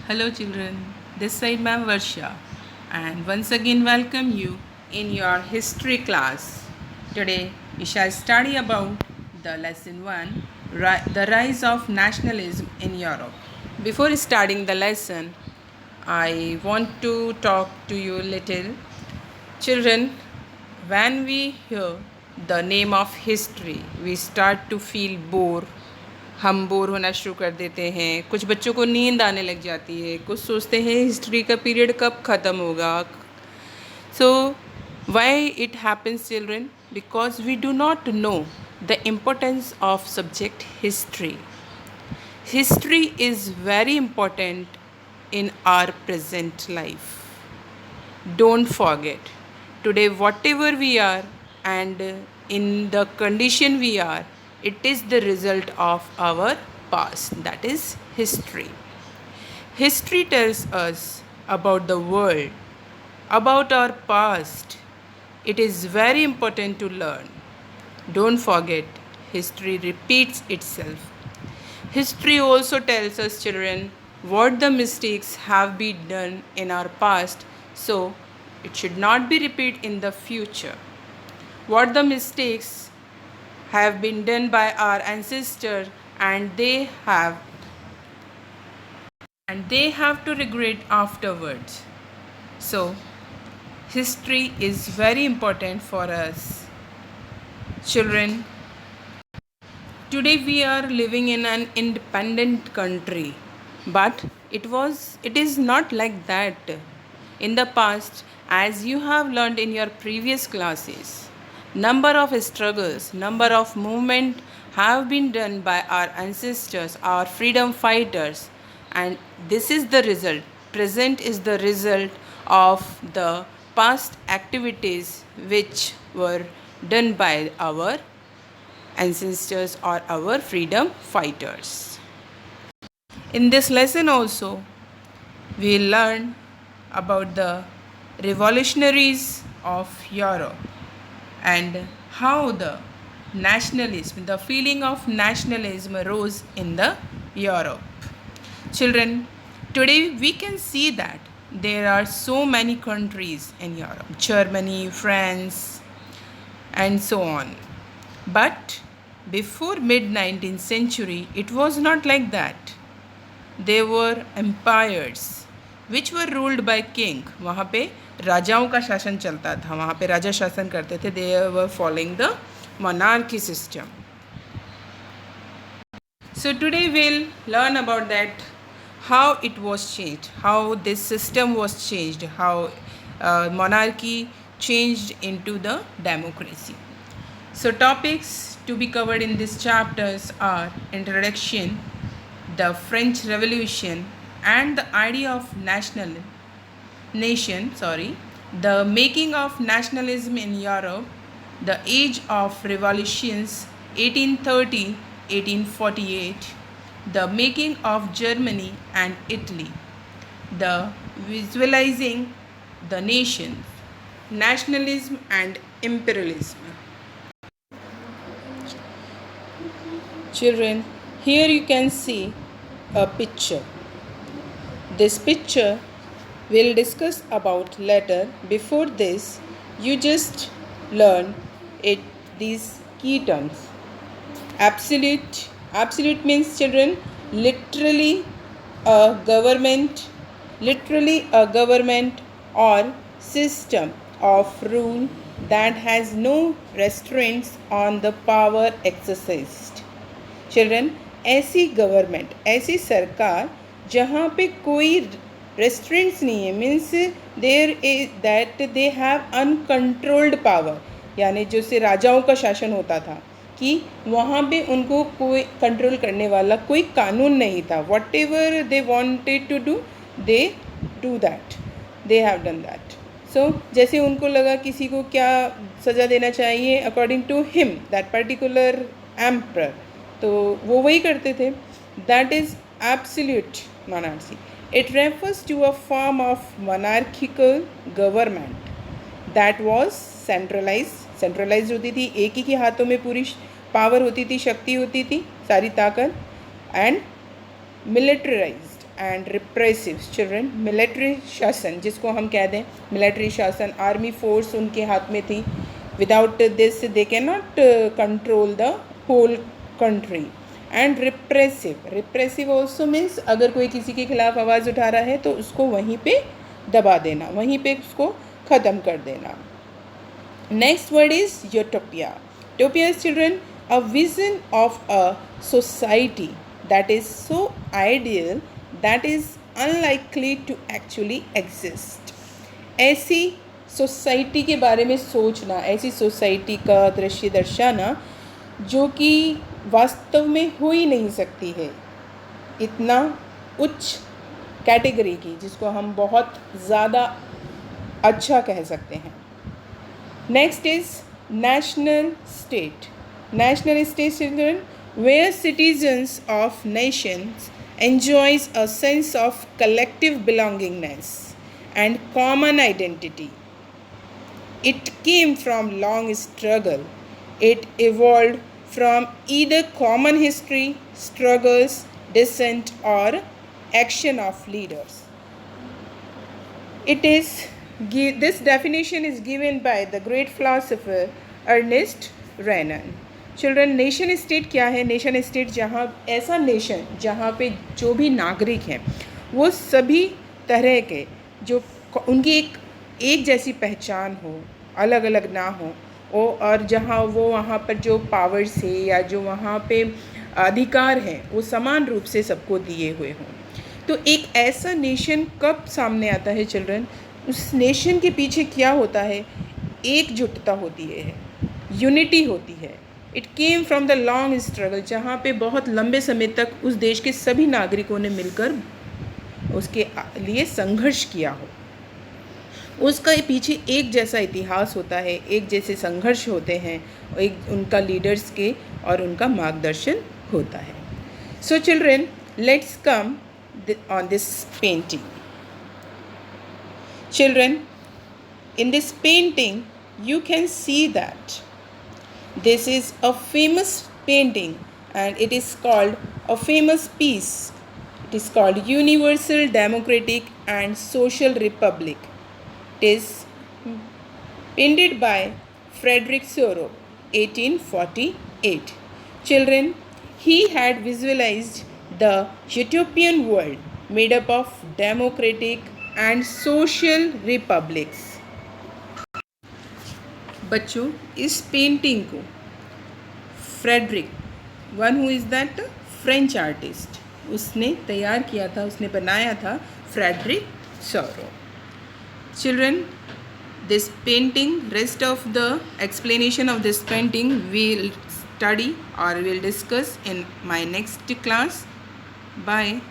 Hello children, this side Ma'am Varsha and once again welcome you in your history class. Today we shall study about the lesson 1, the rise of nationalism in Europe. Before starting the lesson, I want to talk to you little. Children, when we hear the name of history, we start to feel bored. हम bore होना शुरू कर देते हैं, कुछ बच्चों को नींद आने लग जाती है, कुछ सोचते हैं हिस्ट्री का पीरियड कब ख़त्म होगा. So why it happens children? Because we do not know the importance of subject history. History is very important in our present life. Don't forget, today whatever we are and in the condition we are, it is the result of our past, that is history. History tells us about the world, about our past. It is very important to learn. Don't forget, history repeats itself. History also tells us, children, what the mistakes have been done in our past, so it should not be repeated in the future. What the mistakes have been done by our ancestors and they have to regret afterwards. So history is very important for us. Children, today we are living in an independent country, but it is not like that. In the past, as you have learned in your previous classes, number of struggles, number of movement have been done by our ancestors, our freedom fighters, and this is the result. Present is the result of the past activities which were done by our ancestors or our freedom fighters. In this lesson also, we learn about the revolutionaries of Europe and how the nationalism, the feeling of nationalism arose in the Europe. Children, today we can see that there are so many countries in Europe, Germany, France, and so on. But before mid 19th century, it was not like that. There were empires which were ruled by king. वहाँ पे राजाओं का शासन चलता था, वहाँ पे राजा शासन करते थे. They were following the monarchy system. So today we'll learn about that, how it was changed, how this system was changed, how monarchy changed into the democracy. So topics to be covered in these chapters are introduction, the French Revolution and the idea of the making of nationalism in Europe, the age of revolutions 1830 1848, the making of Germany and Italy, the visualizing the nations, nationalism and imperialism. Children, here you can see a picture. This picture we'll discuss about later. Before this, you just learn these key terms. Absolute means, children, literally a government or system of rule that has no restraints on the power exercised. Children, ऐसी government, ऐसी सरकार जहाँ पे कोई restraints नहीं है, means there is that they have uncontrolled power, यानी जो से राजाओं का शासन होता था कि वहाँ पे उनको कोई कंट्रोल करने वाला कोई कानून नहीं था. Whatever they wanted to do, they do that, they have done that. So जैसे उनको लगा किसी को क्या सज़ा देना चाहिए according to him, that particular emperor, तो वो वही करते थे. That is absolute monarchy. It refers to a form of monarchical government that was centralise होती थी, एक ही के हाथों में पूरी पावर होती थी, शक्ति होती थी, सारी ताकत, and militarised, and repressive children, military शासन जिसको हम कह दें, मिलिट्री शासन, आर्मी फोर्स उनके हाथ में थी. Without this they can not control the whole country. And repressive also means अगर कोई किसी के खिलाफ आवाज़ उठा रहा है तो उसको वहीं पे दबा देना, वहीं पे उसको ख़त्म कर देना. Next word is utopia. Utopia is children a vision of a society that is so ideal that is unlikely to actually exist. ऐसी सोसाइटी के बारे में सोचना, ऐसी सोसाइटी का दृश्य दर्शाना जो कि वास्तव में हो ही नहीं सकती है, इतना उच्च कैटेगरी की जिसको हम बहुत ज़्यादा अच्छा कह सकते हैं. Next is national state. National state, children, where citizens of nations enjoys a sense of collective belongingness and common identity. It came from long struggle. It evolved from either common history, struggles, dissent, or action of leaders. This definition is given by the great philosopher Ernest Renan. Children, nation state क्या है? Nation state जहाँ, ऐसा nation जहाँ पे जो भी नागरिक हैं वो सभी तरह के, जो उनकी एक जैसी पहचान हो, अलग अलग ना हो, और जहाँ वो वहाँ पर जो पावर्स है या जो वहाँ पे अधिकार हैं वो समान रूप से सबको दिए हुए हों. तो एक ऐसा नेशन कब सामने आता है चिल्ड्रन? उस नेशन के पीछे क्या होता है? एकजुटता होती है, यूनिटी होती है. It came from the long struggle, जहाँ पे बहुत लंबे समय तक उस देश के सभी नागरिकों ने मिलकर उसके लिए संघर्ष किया हो. उसका पीछे एक जैसा इतिहास होता है, एक जैसे संघर्ष होते हैं, एक उनका लीडर्स के और उनका मार्गदर्शन होता है. So children, let's come on this painting. Children, in this painting you can see that this is a famous painting and it is called a famous piece. It is called Universal Democratic and Social Republic. It is painted by Frederick Sorrow, 1848. Children, he had visualized the utopian world made up of democratic and social republics. बच्चों, इस painting को Frederic, one who is that French artist, उसने तैयार किया था, उसने बनाया था, Frederic Sorrieu. Children, this painting, rest of the explanation of this painting we'll study or we'll discuss in my next class. Bye.